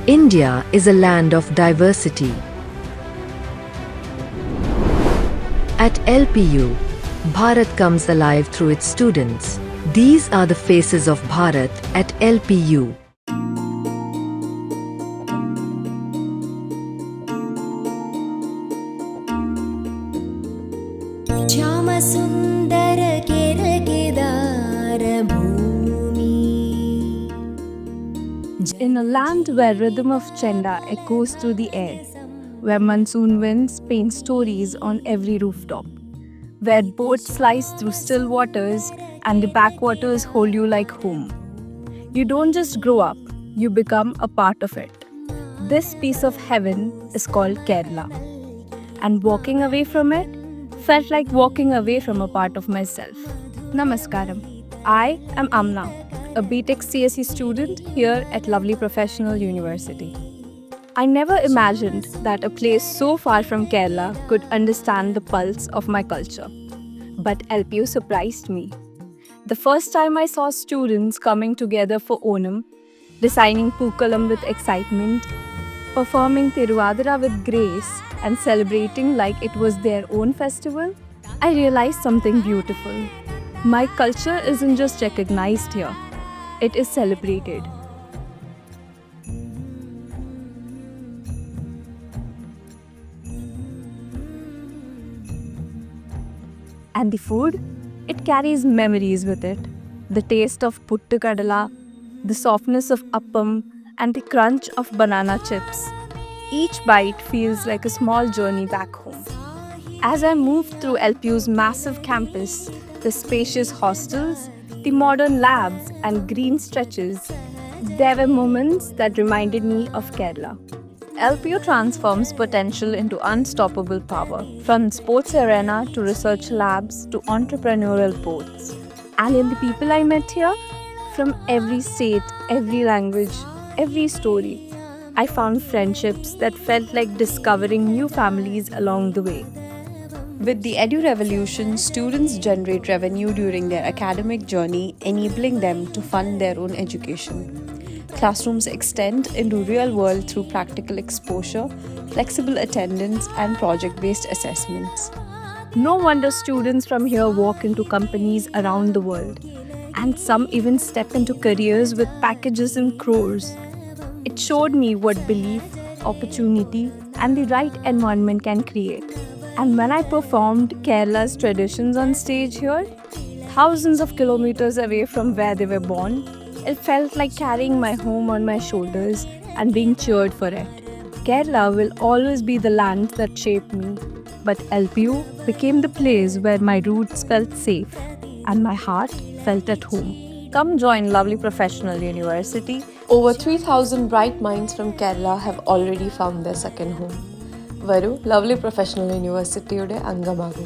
India is a land of diversity. At LPU, Bharat comes alive through its students. These are the faces of Bharat at LPU. In a land where rhythm of Chenda echoes through the air, where monsoon winds paint stories on every rooftop, where boats slice through still waters and the backwaters hold you like home. You don't just grow up, you become a part of it. This piece of heaven is called Kerala. And walking away from it felt like walking away from a part of myself. Namaskaram. I am Amna, a BTech CSE student here at Lovely Professional University. I never imagined that a place so far from Kerala could understand the pulse of my culture. But LPU surprised me. The first time I saw students coming together for Onam, designing Pookalam with excitement, performing Tiruvadira with grace, and celebrating like it was their own festival, I realized something beautiful. My culture isn't just recognized here, it is celebrated. And the food? It carries memories with it. The taste of puttu kadala, the softness of appam, and the crunch of banana chips. Each bite feels like a small journey back home. As I moved through LPU's massive campus, the spacious hostels, the modern labs, and green stretches, there were moments that reminded me of Kerala. LPU transforms potential into unstoppable power, from sports arena to research labs to entrepreneurial boards. And in the people I met here, from every state, every language, every story, I found friendships that felt like discovering new families along the way. With the Edu Revolution, students generate revenue during their academic journey, enabling them to fund their own education. Classrooms extend into real world through practical exposure, flexible attendance, and project-based assessments. No wonder students from here walk into companies around the world, and some even step into careers with packages in crores. It showed me what belief, opportunity, and the right environment can create. And when I performed Kerala's traditions on stage here, thousands of kilometers away from where they were born, it felt like carrying my home on my shoulders and being cheered for it. Kerala will always be the land that shaped me, but LPU became the place where my roots felt safe and my heart felt at home. Come join Lovely Professional University. Over 3,000 bright minds from Kerala have already found their second home. Varu, Lovely Professional University യുടെ അംഗമാകൂ.